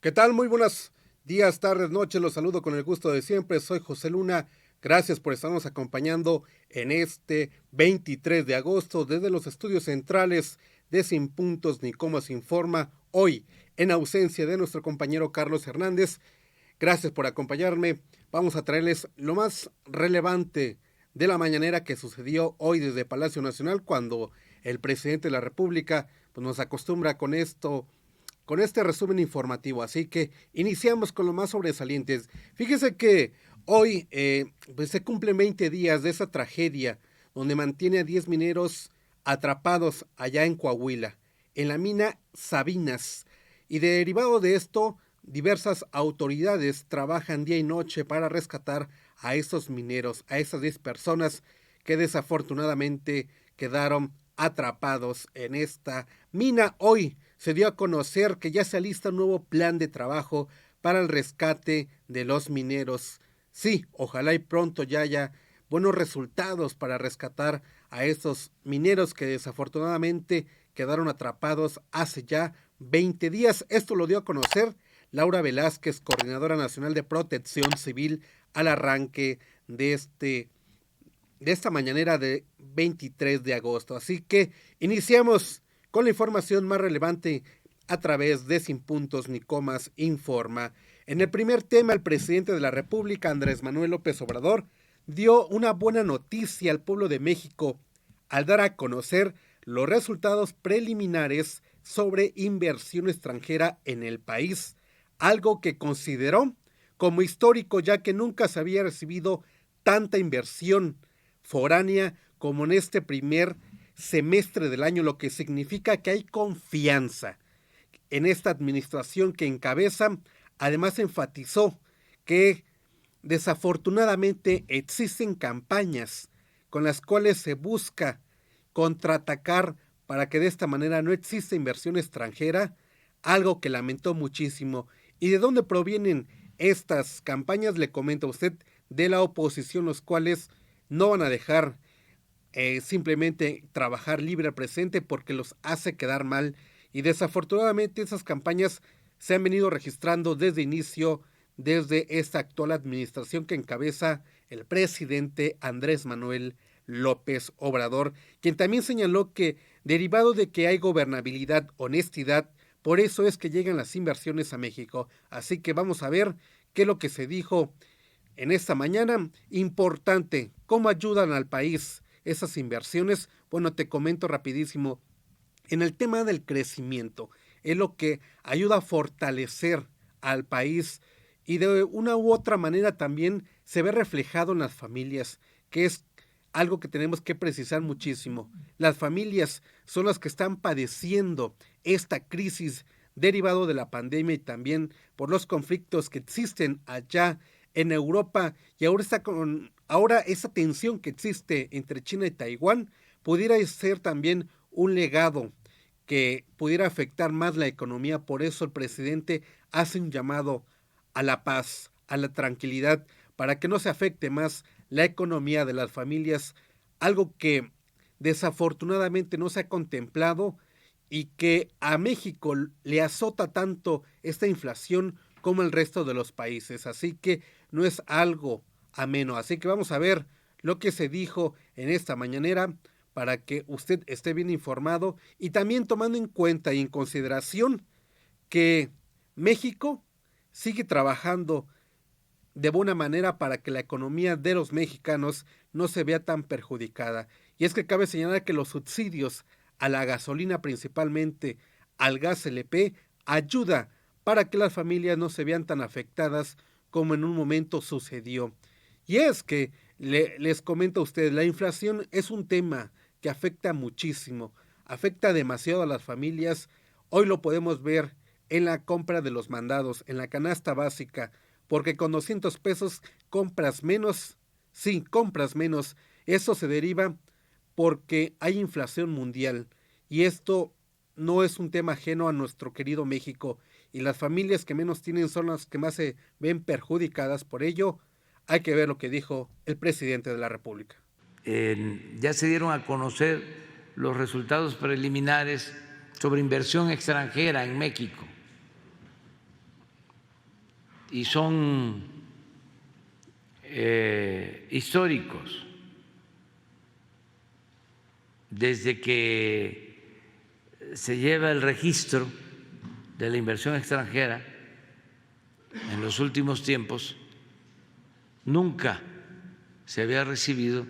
¿Qué tal? Muy buenos días, tardes, noches. Los saludo con el gusto de siempre. Soy José Luna. Gracias por estarnos acompañando en este 23 de agosto desde los estudios centrales de Sin Puntos ni Comas Informa. Hoy, en ausencia de nuestro compañero Carlos Hernández. Gracias por acompañarme. Vamos a traerles lo más relevante de la mañanera que sucedió hoy desde Palacio Nacional, cuando el presidente de la República pues, nos acostumbra con este resumen informativo. Así que iniciamos con lo más sobresalientes. Fíjese que hoy pues se cumplen 20 días de esa tragedia donde mantiene a 10 mineros atrapados allá en Coahuila, en la mina Sabinas. Y derivado de esto, diversas autoridades trabajan día y noche para rescatar a estos mineros, a esas 10 personas que desafortunadamente quedaron atrapados en esta mina. Hoy se dio a conocer que ya se alista un nuevo plan de trabajo para el rescate de los mineros. Sí, ojalá y pronto ya haya buenos resultados para rescatar a estos mineros que desafortunadamente quedaron atrapados hace ya 20 días. Esto lo dio a conocer Laura Velázquez, coordinadora nacional de Protección Civil, al arranque de esta mañanera de 23 de agosto. Así que iniciamos con la información más relevante a través de Sin Puntos ni Comas Informa. En el primer tema, el presidente de la República, Andrés Manuel López Obrador, dio una buena noticia al pueblo de México al dar a conocer los resultados preliminares sobre inversión extranjera en el país, algo que consideró como histórico, ya que nunca se había recibido tanta inversión foránea como en este primer semestre del año, lo que significa que hay confianza en esta administración que encabeza. Además enfatizó que desafortunadamente existen campañas con las cuales se busca contraatacar para que de esta manera no exista inversión extranjera, algo que lamentó muchísimo. ¿Y de dónde provienen estas campañas? Le comento a usted, de la oposición, los cuales no van a dejar simplemente trabajar libre al presente porque los hace quedar mal, y desafortunadamente esas campañas se han venido registrando desde inicio, desde esta actual administración que encabeza el presidente Andrés Manuel López Obrador, quien también señaló que derivado de que hay gobernabilidad, honestidad, por eso es que llegan las inversiones a México. Así que vamos a ver qué es lo que se dijo en esta mañana. Importante, ¿cómo ayudan al país esas inversiones? Bueno, te comento rapidísimo. En el tema del crecimiento, es lo que ayuda a fortalecer al país, y de una u otra manera también se ve reflejado en las familias, que es algo que tenemos que precisar muchísimo. Las familias son las que están padeciendo esta crisis derivado de la pandemia y también por los conflictos que existen allá en Europa, y ahora esa tensión que existe entre China y Taiwán pudiera ser también un legado que pudiera afectar más la economía. Por eso el presidente hace un llamado a la paz, a la tranquilidad, para que no se afecte más la economía de las familias, algo que desafortunadamente no se ha contemplado y que a México le azota tanto esta inflación como el resto de los países. Así que no es algo ameno. Así que vamos a ver lo que se dijo en esta mañanera para que usted esté bien informado, y también tomando en cuenta y en consideración que México sigue trabajando de buena manera para que la economía de los mexicanos no se vea tan perjudicada. Y es que cabe señalar que los subsidios a la gasolina, principalmente al gas LP, ayuda para que las familias no se vean tan afectadas como en un momento sucedió. Y es que les comento a ustedes, la inflación es un tema que afecta muchísimo, afecta demasiado a las familias. Hoy lo podemos ver en la compra de los mandados, en la canasta básica, porque con 200 pesos compras menos. Sí, compras menos. Eso se deriva porque hay inflación mundial, y esto no es un tema ajeno a nuestro querido México, y las familias que menos tienen son las que más se ven perjudicadas. Por ello, hay que ver lo que dijo el presidente de la República. Ya se dieron a conocer los resultados preliminares sobre inversión extranjera en México y son históricos. Desde que se lleva el registro de la inversión extranjera en los últimos tiempos, nunca se había recibido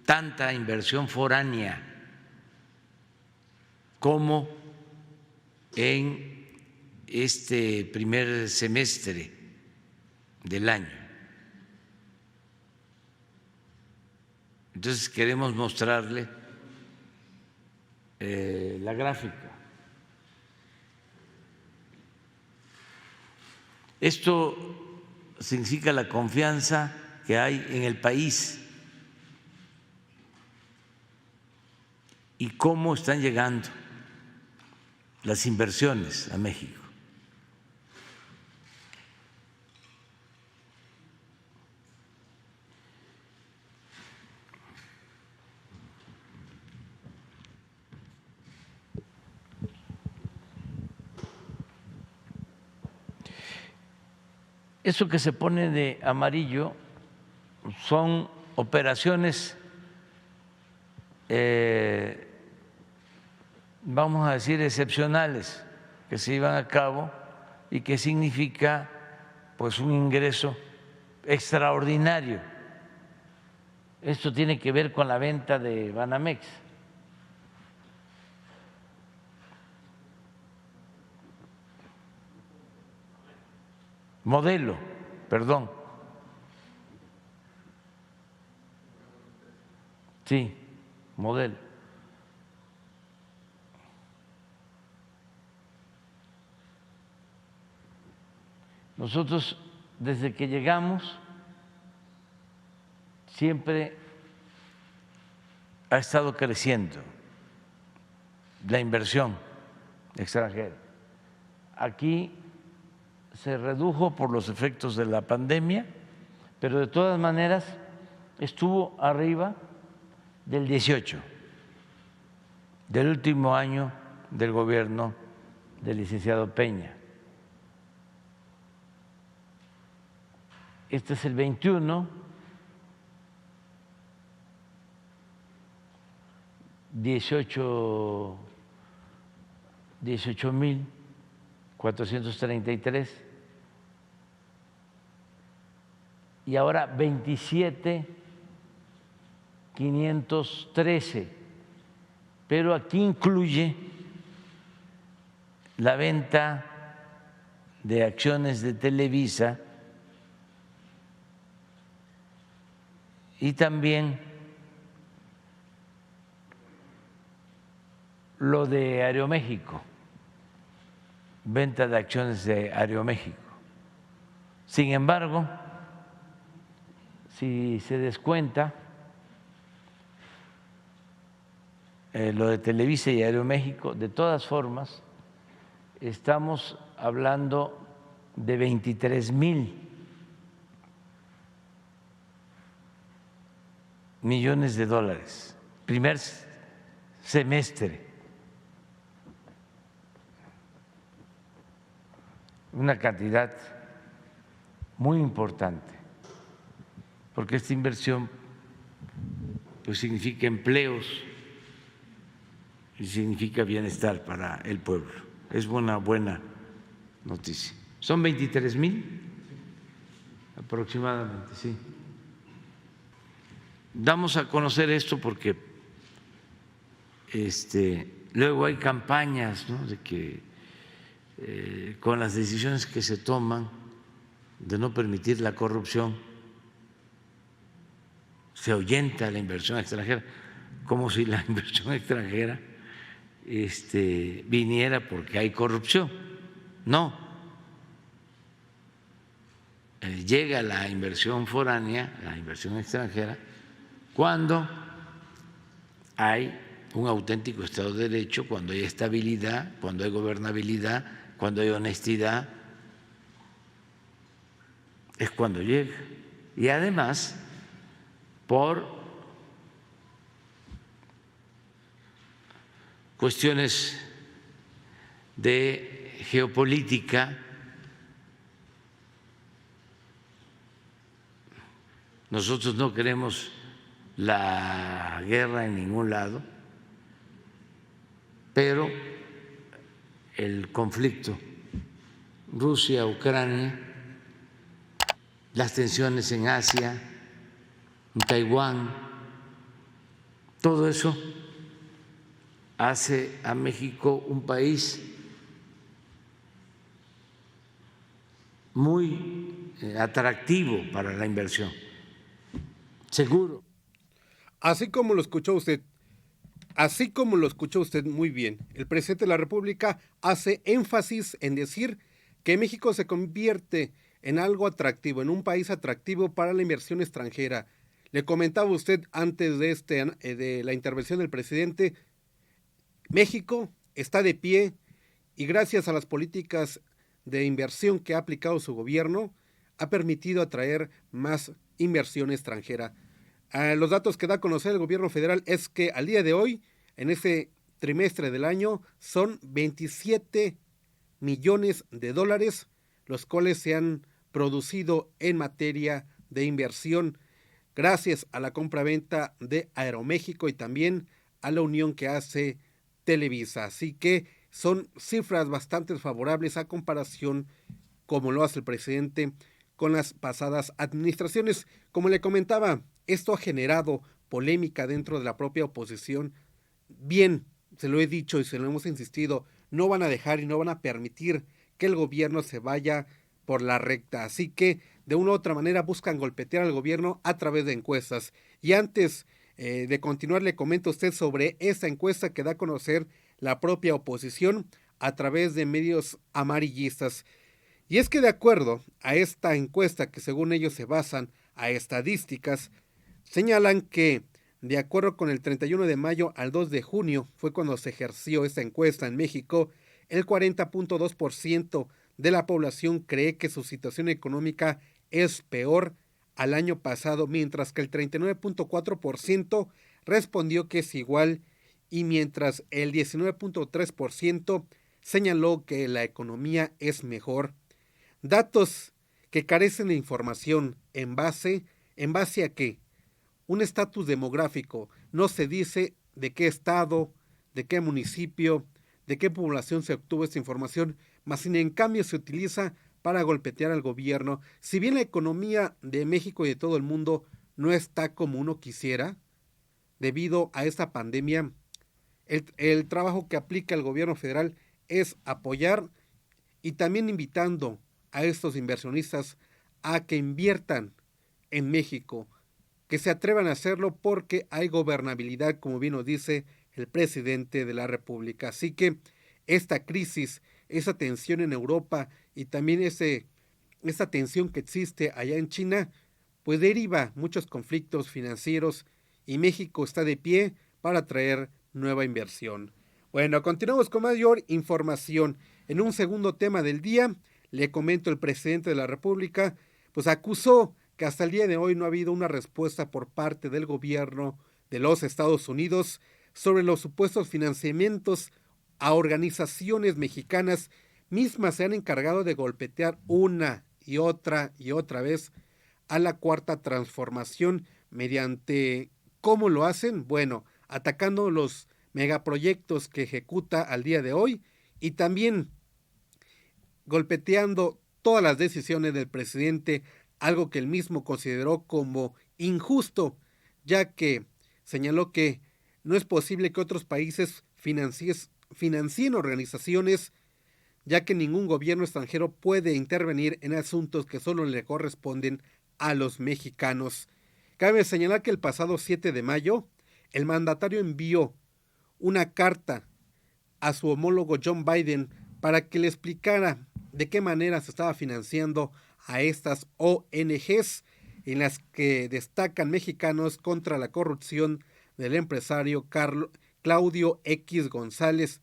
tanta inversión foránea como en este primer semestre del año. Entonces queremos mostrarle la gráfica. Esto significa la confianza que hay en el país y cómo están llegando las inversiones a México. Eso que se pone de amarillo son operaciones, vamos a decir, excepcionales que se llevan a cabo y que significa pues un ingreso extraordinario. Esto tiene que ver con la venta de Banamex. Modelo, perdón. Sí, modelo. Nosotros, desde que llegamos, siempre ha estado creciendo la inversión extranjera. Aquí se redujo por los efectos de la pandemia, pero de todas maneras estuvo arriba del 18, del último año del gobierno del licenciado Peña. Este es el 21, 18.433 y ahora 27.513, pero aquí incluye la venta de acciones de Televisa y también lo de Aeroméxico, venta de acciones de Aeroméxico. Sin embargo, si se descuenta lo de Televisa y Aeroméxico, de todas formas, estamos hablando de 23,000 millones de dólares, primer semestre. Una cantidad muy importante, porque esta inversión pues significa empleos y significa bienestar para el pueblo. Es una buena noticia. Son 23,000 aproximadamente, sí. Damos a conocer esto porque luego hay campañas, ¿no?, de que con las decisiones que se toman de no permitir la corrupción se ahuyenta la inversión extranjera, como si la inversión extranjera viniera porque hay corrupción. No, llega la inversión foránea, la inversión extranjera, cuando hay un auténtico Estado de Derecho, cuando hay estabilidad, cuando hay gobernabilidad, cuando hay honestidad, es cuando llega. Y además, por cuestiones de geopolítica. Nosotros no queremos la guerra en ningún lado, pero el conflicto Rusia-Ucrania, las tensiones en Asia, en Taiwán, todo eso hace a México un país muy atractivo para la inversión, seguro. Así como lo escuchó usted muy bien, el presidente de la República hace énfasis en decir que México se convierte en algo atractivo, en un país atractivo para la inversión extranjera. Le comentaba usted antes de la intervención del presidente, México está de pie y gracias a las políticas de inversión que ha aplicado su gobierno, ha permitido atraer más inversión extranjera. Los datos que da a conocer el gobierno federal es que al día de hoy, en ese trimestre del año, son 27 millones de dólares, los cuales se han producido en materia de inversión gracias a la compra-venta de Aeroméxico y también a la unión que hace Televisa. Así que son cifras bastante favorables a comparación, como lo hace el presidente, con las pasadas administraciones. Como le comentaba, esto ha generado polémica dentro de la propia oposición. Bien, se lo he dicho y se lo hemos insistido, no van a dejar y no van a permitir que el gobierno se vaya por la recta. Así que de una u otra manera buscan golpetear al gobierno a través de encuestas. Y antes de continuar, le comento a usted sobre esta encuesta que da a conocer la propia oposición a través de medios amarillistas. Y es que de acuerdo a esta encuesta, que según ellos se basan a estadísticas, señalan que de acuerdo con el 31 de mayo al 2 de junio, fue cuando se ejerció esta encuesta en México, el 40.2% de la población cree que su situación económica es peor al año pasado, mientras que el 39.4% respondió que es igual y mientras el 19.3% señaló que la economía es mejor. Datos que carecen de información en base a qué. Un estatus demográfico, no se dice de qué estado, de qué municipio, de qué población se obtuvo esta información, mas sin en cambio se utiliza para golpetear al gobierno. Si bien la economía de México y de todo el mundo no está como uno quisiera, debido a esta pandemia, el trabajo que aplica el gobierno federal es apoyar y también invitando a estos inversionistas a que inviertan en México, que se atrevan a hacerlo porque hay gobernabilidad, como bien nos dice el presidente de la República. Así que esta crisis, esa tensión en Europa y también esa tensión que existe allá en China, pues deriva muchos conflictos financieros y México está de pie para atraer nueva inversión. Bueno, continuamos con mayor información. En un segundo tema del día, le comento, el presidente de la República pues acusó que hasta el día de hoy no ha habido una respuesta por parte del gobierno de los Estados Unidos sobre los supuestos financiamientos a organizaciones mexicanas. Mismas se han encargado de golpetear una y otra vez a la Cuarta Transformación mediante, ¿cómo lo hacen? Bueno, atacando los megaproyectos que ejecuta al día de hoy y también golpeteando todas las decisiones del presidente, algo que él mismo consideró como injusto, ya que señaló que no es posible que otros países financien organizaciones, ya que ningún gobierno extranjero puede intervenir en asuntos que solo le corresponden a los mexicanos. Cabe señalar que el pasado 7 de mayo, el mandatario envió una carta a su homólogo John Biden para que le explicara de qué manera se estaba financiando a estas ONGs en las que destacan mexicanos contra la corrupción del empresario Claudio X González,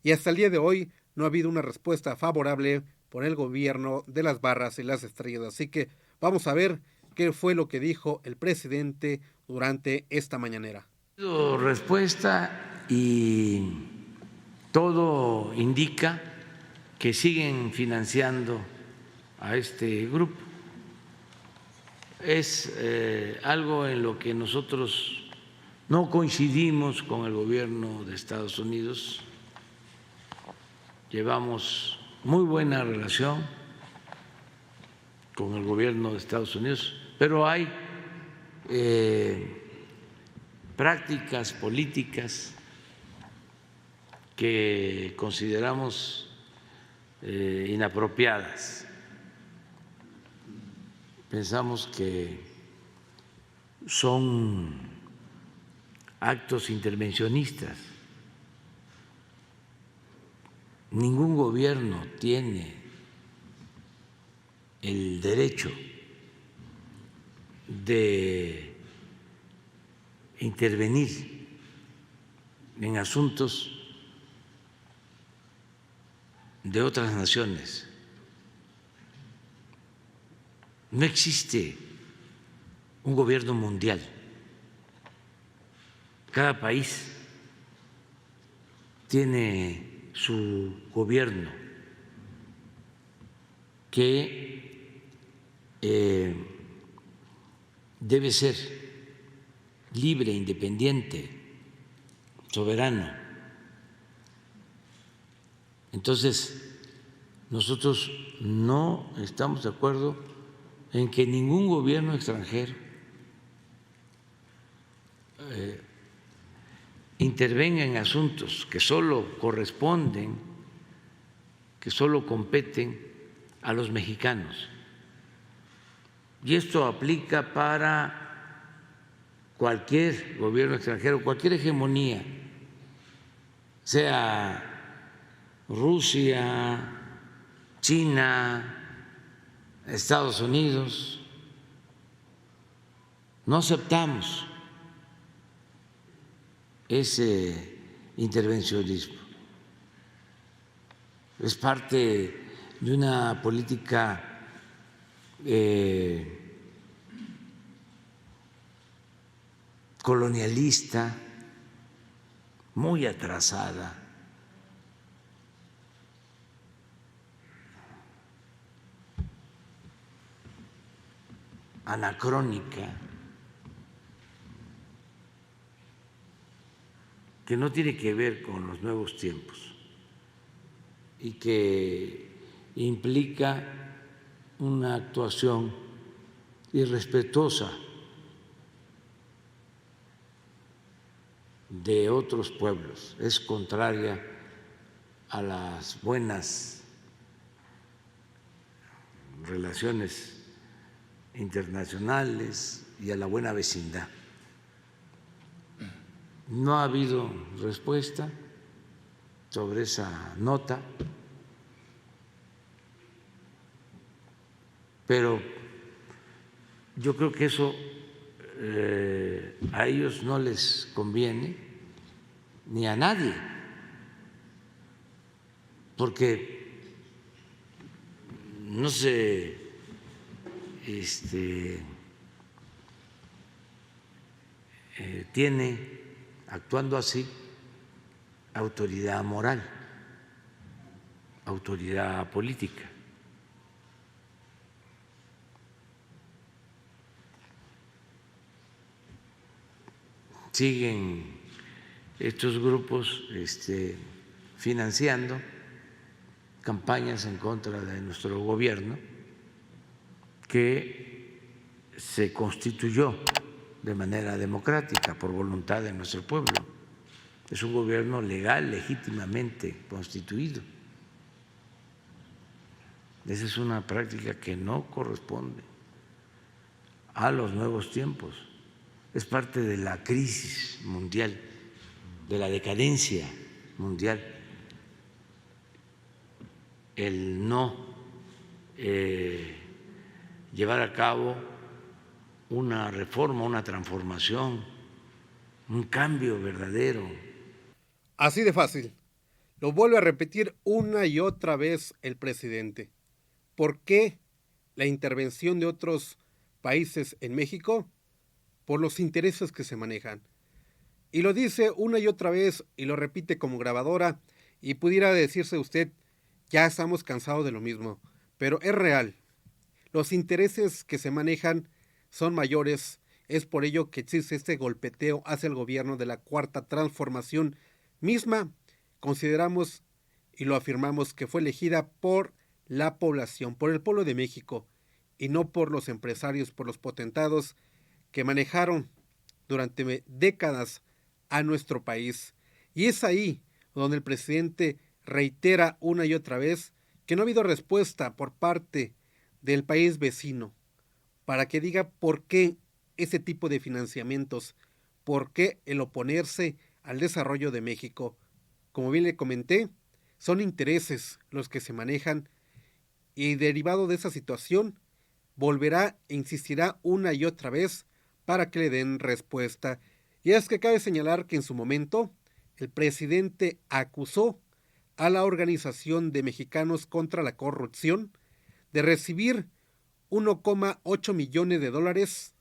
y hasta el día de hoy no ha habido una respuesta favorable por el gobierno de las Barras y las Estrellas. Así que vamos a ver qué fue lo que dijo el presidente durante esta mañanera. Respuesta y todo indica que siguen financiando a este grupo. Es algo en lo que nosotros no coincidimos con el gobierno de Estados Unidos. Llevamos muy buena relación con el gobierno de Estados Unidos, pero hay prácticas políticas que consideramos inapropiadas. Pensamos que son actos intervencionistas. Ningún gobierno tiene el derecho de intervenir en asuntos de otras naciones. No existe un gobierno mundial. Cada país tiene su gobierno que debe ser libre, independiente, soberano. Entonces, nosotros no estamos de acuerdo en que ningún gobierno extranjero intervenga en asuntos que solo corresponden, que solo competen a los mexicanos. Y esto aplica para cualquier gobierno extranjero, cualquier hegemonía, sea Rusia, China, Estados Unidos. No aceptamos ese intervencionismo. Es parte de una política colonialista muy atrasada, anacrónica, que no tiene que ver con los nuevos tiempos y que implica una actuación irrespetuosa de otros pueblos, es contraria a las buenas relaciones internacionales y a la buena vecindad. No ha habido respuesta sobre esa nota, pero yo creo que eso a ellos no les conviene, ni a nadie, porque no se tiene, actuando así, autoridad moral, autoridad política. Siguen estos grupos financiando campañas en contra de nuestro gobierno, que se constituyó de manera democrática por voluntad de nuestro pueblo. Es un gobierno legal, legítimamente constituido. Esa es una práctica que no corresponde a los nuevos tiempos. Es parte de la crisis mundial, de la decadencia mundial, el no llevar a cabo una reforma, una transformación, un cambio verdadero. Así de fácil. Lo vuelve a repetir una y otra vez el presidente. ¿Por qué la intervención de otros países en México? Por los intereses que se manejan. Y lo dice una y otra vez y lo repite como grabadora Y pudiera decirse usted, ya estamos cansados de lo mismo, pero es real. Los intereses que se manejan son mayores. Es por ello que existe este golpeteo hacia el gobierno de la Cuarta Transformación misma. Consideramos y lo afirmamos que fue elegida por la población, por el pueblo de México, y no por los empresarios, por los potentados que manejaron durante décadas a nuestro país. Y es ahí donde el presidente reitera una y otra vez que no ha habido respuesta por parte del país vecino para que diga por qué ese tipo de financiamientos, por qué el oponerse al desarrollo de México. Como bien le comenté, son intereses los que se manejan y derivado de esa situación volverá e insistirá una y otra vez para que le den respuesta. Y es que cabe señalar que en su momento el presidente acusó a la Organización de Mexicanos contra la Corrupción de recibir 1,8 millones de dólares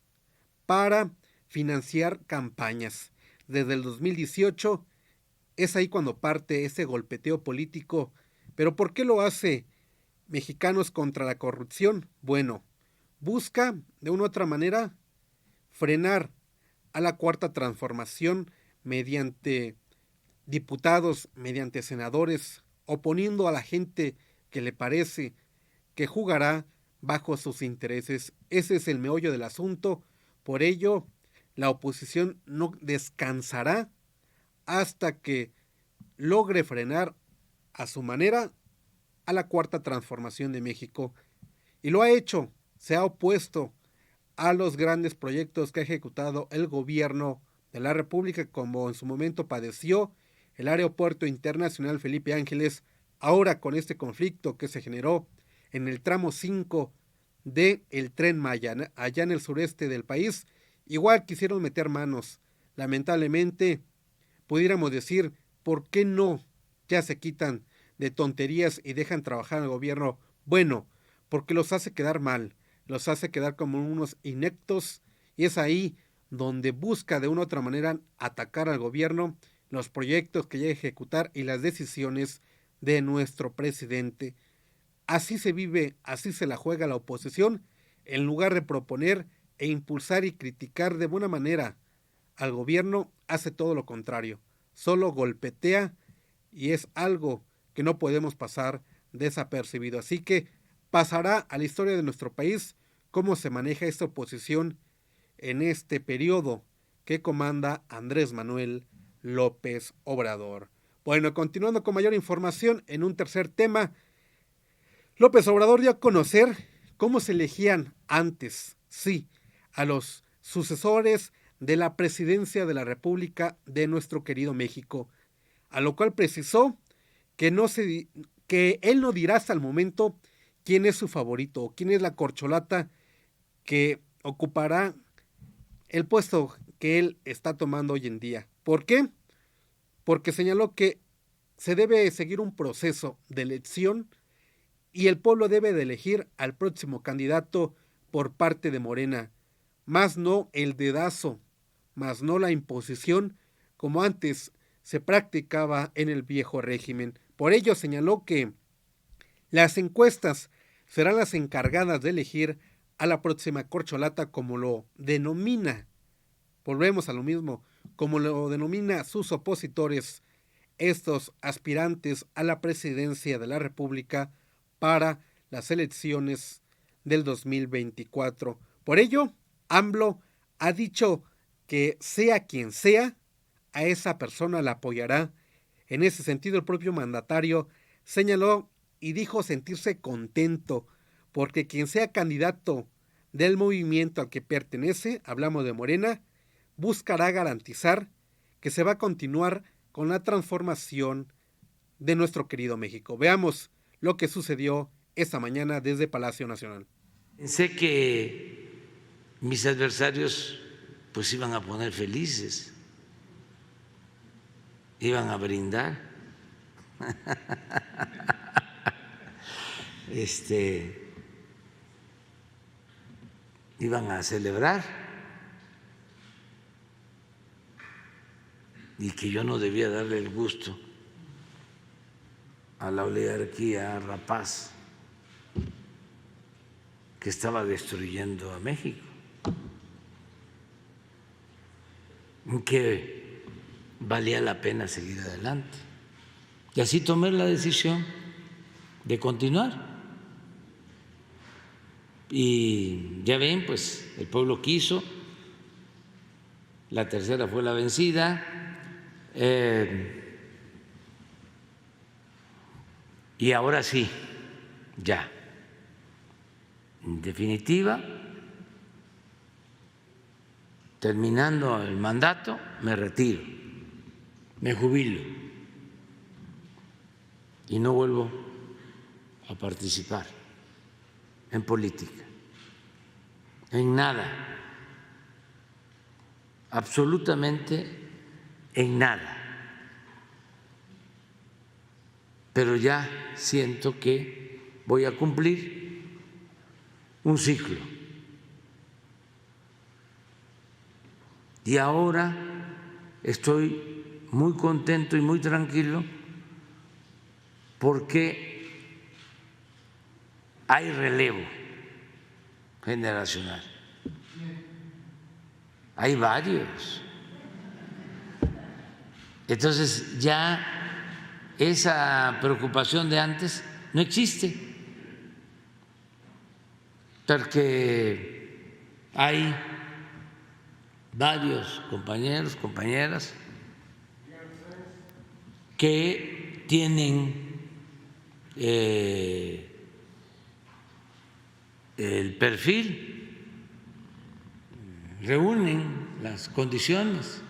para financiar campañas. Desde el 2018 es ahí cuando parte ese golpeteo político. ¿Pero por qué lo hace Mexicanos contra la Corrupción? Bueno, busca de una u otra manera frenar a la Cuarta Transformación mediante diputados, mediante senadores, oponiendo a la gente que le parece que jugará bajo sus intereses. Ese es el meollo del asunto. Por ello, la oposición no descansará hasta que logre frenar a su manera a la Cuarta Transformación de México. Y lo ha hecho, se ha opuesto a los grandes proyectos que ha ejecutado el gobierno de la República, como en su momento padeció el Aeropuerto Internacional Felipe Ángeles, ahora con este conflicto que se generó en el tramo 5 del Tren Maya, allá en el sureste del país. Igual quisieron meter manos. Lamentablemente, pudiéramos decir, ¿por qué no ya se quitan de tonterías y dejan trabajar al gobierno? Bueno, porque los hace quedar mal, los hace quedar como unos ineptos, y es ahí donde busca de una u otra manera atacar al gobierno, los proyectos que llega a ejecutar y las decisiones de nuestro presidente. Así se vive, así se la juega la oposición, en lugar de proponer e impulsar y criticar de buena manera al gobierno, hace todo lo contrario, solo golpetea, y es algo que no podemos pasar desapercibido. Así que pasará a la historia de nuestro país cómo se maneja esta oposición en este periodo que comanda Andrés Manuel López Obrador. Bueno, continuando con mayor información en un tercer tema, López Obrador dio a conocer cómo se elegían antes, sí, a los sucesores de la presidencia de la República de nuestro querido México, a lo cual precisó que él no dirá hasta el momento quién es su favorito o quién es la corcholata que ocupará el puesto que él está tomando hoy en día. ¿Por qué? Porque señaló que se debe seguir un proceso de elección y el pueblo debe de elegir al próximo candidato por parte de Morena, más no el dedazo, más no la imposición como antes se practicaba en el viejo régimen. Por ello señaló que las encuestas serán las encargadas de elegir a la próxima corcholata, como lo denomina, volvemos a lo mismo, como lo denomina sus opositores, estos aspirantes a la presidencia de la República para las elecciones del 2024. Por ello, AMLO ha dicho que sea quien sea, a esa persona la apoyará. En ese sentido, el propio mandatario señaló y dijo sentirse contento porque quien sea candidato del movimiento al que pertenece, hablamos de Morena, buscará garantizar que se va a continuar con la transformación de nuestro querido México. Veamos lo que sucedió esta mañana desde Palacio Nacional. Pensé que mis adversarios pues iban a poner felices, iban a brindar, iban a celebrar, y que yo no debía darle el gusto a la oligarquía rapaz que estaba destruyendo a México, que valía la pena seguir adelante. Y así tomé la decisión de continuar. Y ya ven, pues el pueblo quiso, la tercera fue la vencida, y ahora sí, ya, en definitiva, terminando el mandato, me retiro, me jubilo y no vuelvo a participar en política, en nada, absolutamente en nada. Pero ya siento que voy a cumplir un ciclo. Y ahora estoy muy contento y muy tranquilo porque hay relevo generacional. Hay varios. Entonces ya esa preocupación de antes no existe, porque hay varios compañeros, compañeras que tienen el perfil, reúnen las condiciones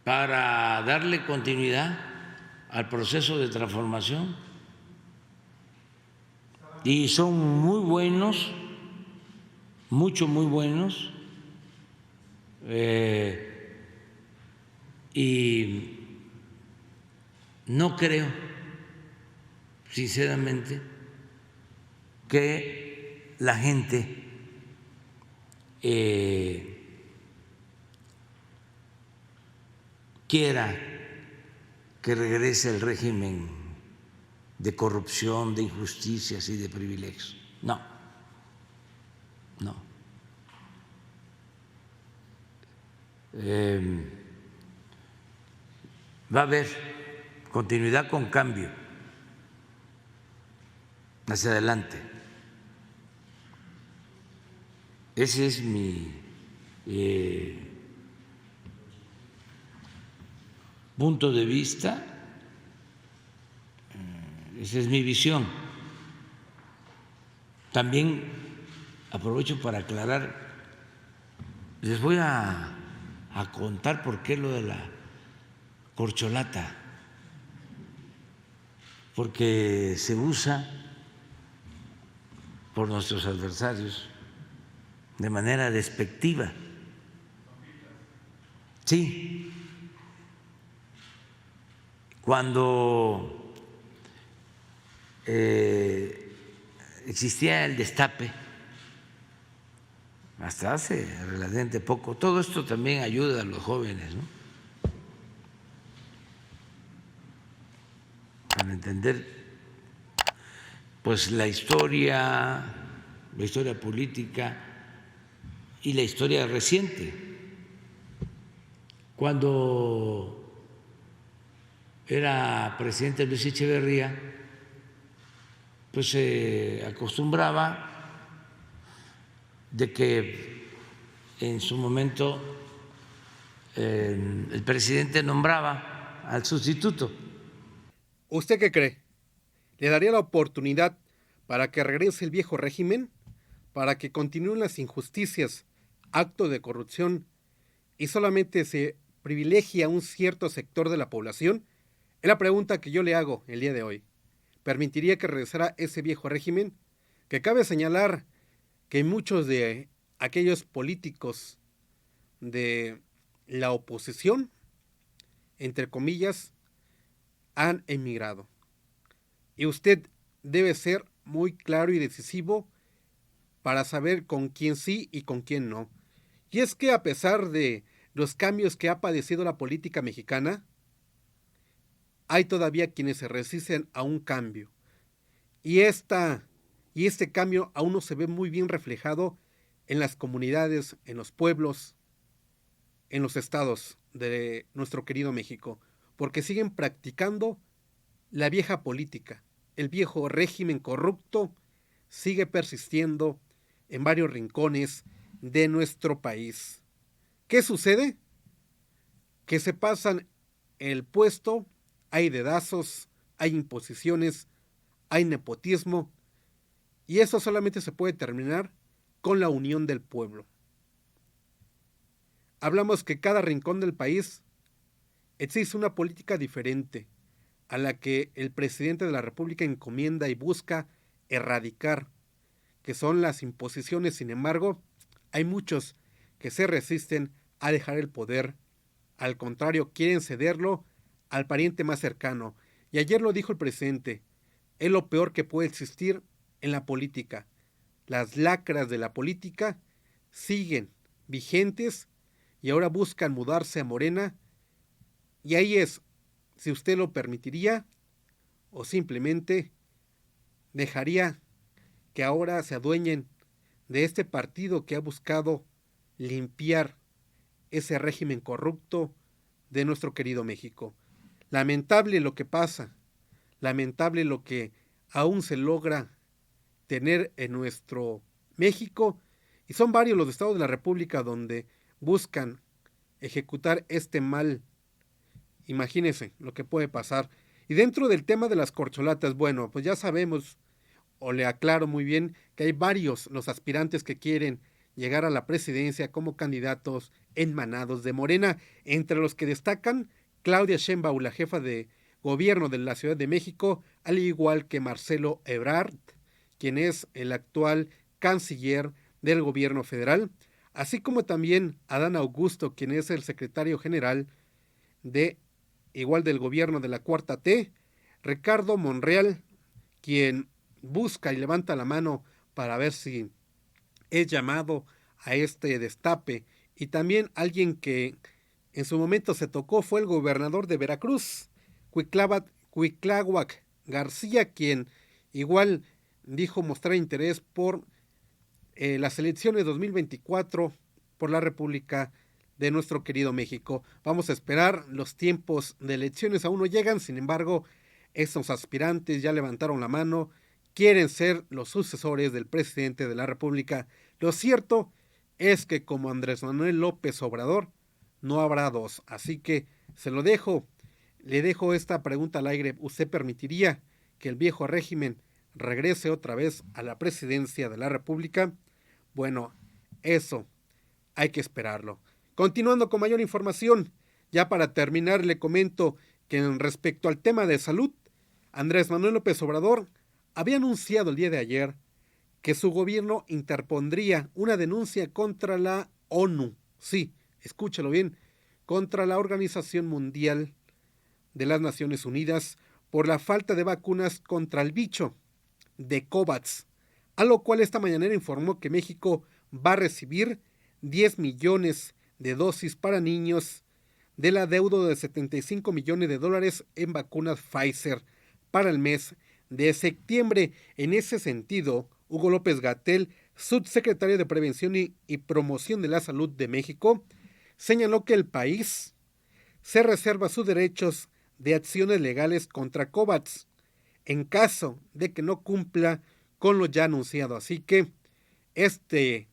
para darle continuidad al proceso de transformación y son muy buenos, muy buenos, y no creo, sinceramente, que la gente quiera que regrese el régimen de corrupción, de injusticias y de privilegios. No, no. Va a haber continuidad con cambio hacia adelante. Ese es mi punto de vista, esa es mi visión. También aprovecho para aclarar, les voy a contar por qué lo de la corcholata, porque se usa por nuestros adversarios de manera despectiva. Sí, cuando existía el destape, hasta hace relativamente poco, todo esto también ayuda a los jóvenes, ¿no?, para entender pues la historia política y la historia reciente. Cuando era presidente Luis Echeverría, pues se acostumbraba de que en su momento el presidente nombraba al sustituto. ¿Usted qué cree? ¿Le daría la oportunidad para que regrese el viejo régimen? ¿Para que continúen las injusticias, actos de corrupción y solamente se privilegie a un cierto sector de la población? Es la pregunta que yo le hago el día de hoy. ¿Permitiría que regresara ese viejo régimen? Que cabe señalar que muchos de aquellos políticos de la oposición, entre comillas, han emigrado. Y usted debe ser muy claro y decisivo para saber con quién sí y con quién no. Y es que a pesar de los cambios que ha padecido la política mexicana, hay todavía quienes se resisten a un cambio. Y este cambio aún no se ve muy bien reflejado en las comunidades, en los pueblos, en los estados de nuestro querido México, porque siguen practicando la vieja política. El viejo régimen corrupto sigue persistiendo en varios rincones de nuestro país. ¿Qué sucede? Que se pasan el puesto, hay dedazos, hay imposiciones, hay nepotismo, y eso solamente se puede terminar con la unión del pueblo. Hablamos que cada rincón del país existe una política diferente a la que el presidente de la República encomienda y busca erradicar, que son las imposiciones. Sin embargo, hay muchos que se resisten a dejar el poder. Al contrario, quieren cederlo al pariente más cercano. Y ayer lo dijo el presidente, es lo peor que puede existir en la política. Las lacras de la política siguen vigentes y ahora buscan mudarse a Morena. Y ahí es si usted lo permitiría o simplemente dejaría que ahora se adueñen de este partido que ha buscado limpiar ese régimen corrupto de nuestro querido México. Lamentable lo que pasa, lamentable lo que aún se logra tener en nuestro México, y son varios los estados de la República donde buscan ejecutar este mal. Imagínense lo que puede pasar. Y dentro del tema de las corcholatas, bueno, pues ya sabemos, o le aclaro muy bien, que hay varios los aspirantes que quieren llegar a la presidencia como candidatos enmanados de Morena, entre los que destacan Claudia Sheinbaum, la jefa de gobierno de la Ciudad de México, al igual que Marcelo Ebrard, quien es el actual canciller del gobierno federal, así como también Adán Augusto, quien es el secretario general de igual del gobierno de la Cuarta T, Ricardo Monreal, quien busca y levanta la mano para ver si es llamado a este destape, y también alguien que en su momento se tocó fue el gobernador de Veracruz, Cuitláhuac García, quien igual dijo mostrar interés por las elecciones 2024 por la República de nuestro querido México. Vamos a esperar, los tiempos de elecciones aún no llegan, sin embargo, estos aspirantes ya levantaron la mano, quieren ser los sucesores del presidente de la República. Lo cierto es que como Andrés Manuel López Obrador, no habrá dos, así que se lo dejo, le dejo esta pregunta al aire. ¿Usted permitiría que el viejo régimen regrese otra vez a la presidencia de la República? Bueno, eso hay que esperarlo. Continuando con mayor información, ya para terminar le comento que en respecto al tema de salud, Andrés Manuel López Obrador había anunciado el día de ayer que su gobierno interpondría una denuncia contra la ONU, sí, escúchalo bien, contra la Organización Mundial de las Naciones Unidas por la falta de vacunas contra el bicho de COVAX, a lo cual esta mañanera informó que México va a recibir 10 millones de dosis para niños del adeudo de $75 millones en vacunas Pfizer para el mes de septiembre. En ese sentido, Hugo López-Gatell, subsecretario de Prevención y Promoción de la Salud de México, señaló que el país se reserva sus derechos de acciones legales contra COVAX en caso de que no cumpla con lo ya anunciado. Así que este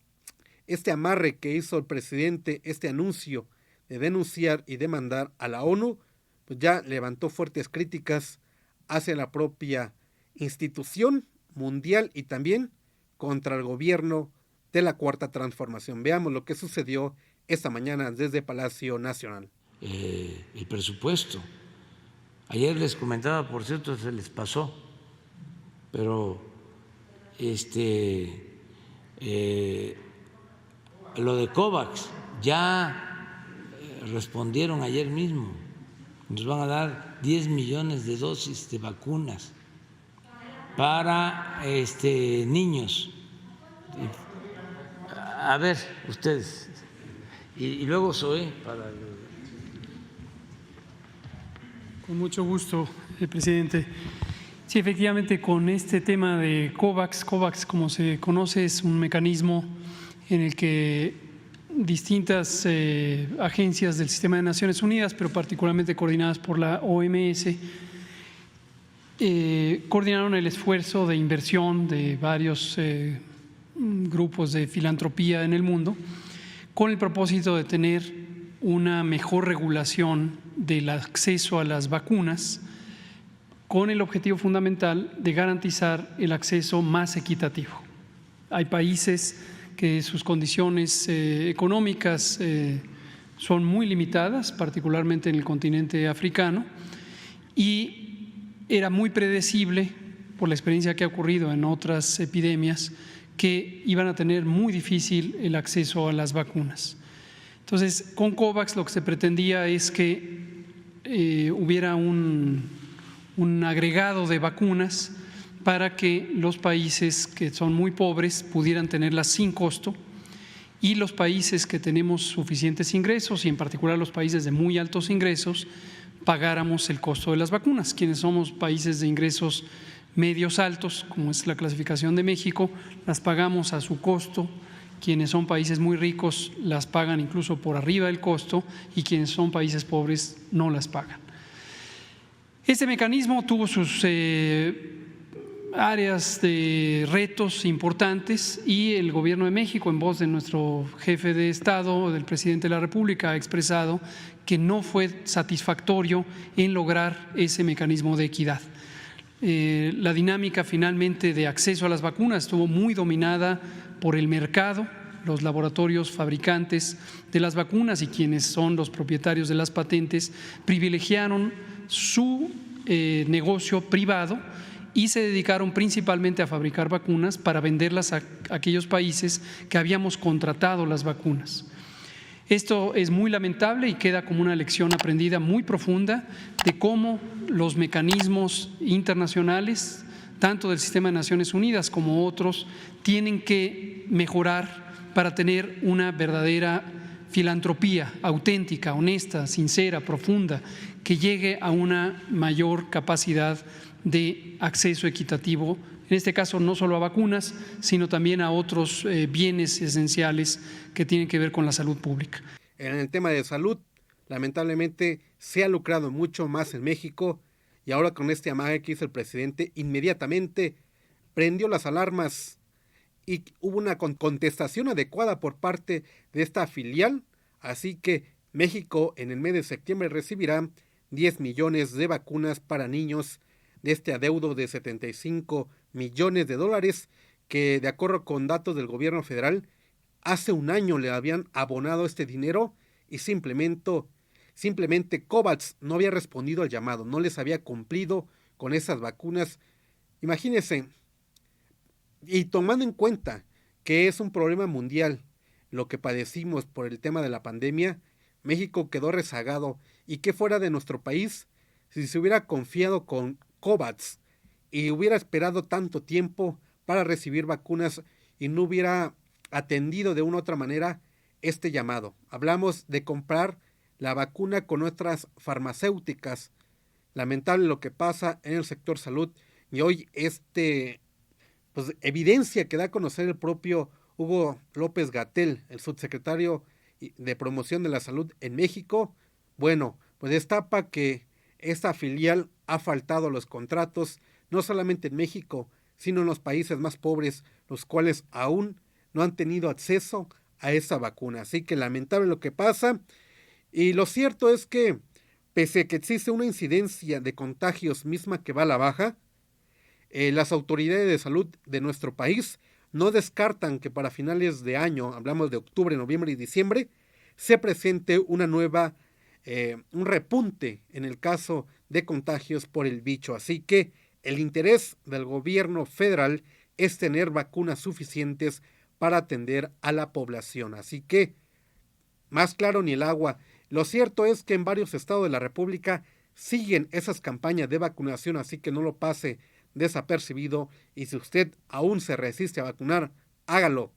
amarre que hizo el presidente, este anuncio de denunciar y demandar a la ONU, pues ya levantó fuertes críticas hacia la propia institución mundial y también contra el gobierno de la Cuarta Transformación. Veamos lo que sucedió esta mañana desde Palacio Nacional. El presupuesto. Ayer les comentaba, por cierto, se les pasó, pero lo de COVAX ya respondieron ayer mismo. Nos van a dar 10 millones de dosis de vacunas para niños. A ver, ustedes. Y luego Zoé para Con mucho gusto, presidente. Sí, efectivamente, con este tema de COVAX, como se conoce, es un mecanismo en el que distintas agencias del sistema de Naciones Unidas, pero particularmente coordinadas por la OMS, coordinaron el esfuerzo de inversión de varios grupos de filantropía en el mundo con el propósito de tener una mejor regulación del acceso a las vacunas, con el objetivo fundamental de garantizar el acceso más equitativo. Hay países que sus condiciones económicas son muy limitadas, particularmente en el continente africano, y era muy predecible, por la experiencia que ha ocurrido en otras epidemias, que iban a tener muy difícil el acceso a las vacunas. Entonces, con COVAX lo que se pretendía es que hubiera un agregado de vacunas para que los países que son muy pobres pudieran tenerlas sin costo y los países que tenemos suficientes ingresos, y en particular los países de muy altos ingresos, pagáramos el costo de las vacunas. Quienes somos países de ingresos medios altos, como es la clasificación de México, las pagamos a su costo. Quienes son países muy ricos las pagan incluso por arriba del costo y quienes son países pobres no las pagan. Este mecanismo tuvo sus áreas de retos importantes y el Gobierno de México, en voz de nuestro jefe de Estado, del presidente de la República, ha expresado que no fue satisfactorio en lograr ese mecanismo de equidad. La dinámica finalmente de acceso a las vacunas estuvo muy dominada por el mercado, los laboratorios fabricantes de las vacunas y quienes son los propietarios de las patentes privilegiaron su negocio privado y se dedicaron principalmente a fabricar vacunas para venderlas a aquellos países que habíamos contratado las vacunas. Esto es muy lamentable y queda como una lección aprendida muy profunda de cómo los mecanismos internacionales, tanto del sistema de Naciones Unidas como otros, tienen que mejorar para tener una verdadera filantropía auténtica, honesta, sincera, profunda, que llegue a una mayor capacidad de acceso equitativo, en este caso no solo a vacunas, sino también a otros bienes esenciales que tienen que ver con la salud pública. En el tema de salud, lamentablemente se ha lucrado mucho más en México y ahora con este amague que hizo el presidente, inmediatamente prendió las alarmas y hubo una contestación adecuada por parte de esta filial, así que México en el mes de septiembre recibirá 10 millones de vacunas para niños de este adeudo de 75 millones de dólares que, de acuerdo con datos del gobierno federal, hace un año le habían abonado este dinero y simplemente COVAX no había respondido al llamado, no les había cumplido con esas vacunas. Imagínense, y tomando en cuenta que es un problema mundial lo que padecimos por el tema de la pandemia, México quedó rezagado y que fuera de nuestro país si se hubiera confiado con COVAX y hubiera esperado tanto tiempo para recibir vacunas y no hubiera atendido de una u otra manera este llamado. Hablamos de comprar la vacuna con otras farmacéuticas. Lamentable lo que pasa en el sector salud y hoy evidencia que da a conocer el propio Hugo López-Gatell, el subsecretario de Promoción de la Salud en México. Bueno, pues destapa que esta filial ha faltado a los contratos, no solamente en México, sino en los países más pobres, los cuales aún no han tenido acceso a esa vacuna. Así que lamentable lo que pasa. Y lo cierto es que, pese a que existe una incidencia de contagios misma que va a la baja, las autoridades de salud de nuestro país no descartan que para finales de año, hablamos de octubre, noviembre y diciembre, se presente una nueva, un repunte en el caso de contagios por el bicho. Así que el interés del gobierno federal es tener vacunas suficientes para atender a la población. Así que, más claro ni el agua. Lo cierto es que en varios estados de la República siguen esas campañas de vacunación, así que no lo pase desapercibido y si usted aún se resiste a vacunar, hágalo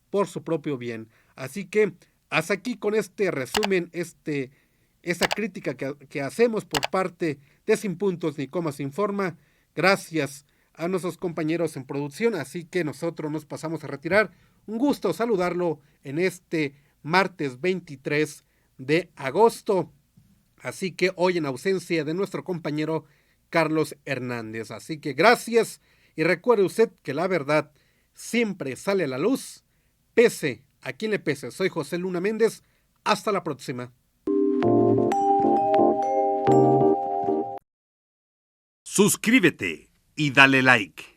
por su propio bien. Así que hasta aquí con este resumen, esta crítica que hacemos por parte de Sin Puntos ni Comas Informa. Gracias a nuestros compañeros en producción, así que nosotros nos pasamos a retirar. Un gusto saludarlo en este martes 23 de agosto. Así que hoy en ausencia de nuestro compañero Carlos Hernández. Así que gracias y recuerde usted que la verdad siempre sale a la luz, pese a quien le pese. Soy José Luna Méndez. Hasta la próxima. Suscríbete y dale like.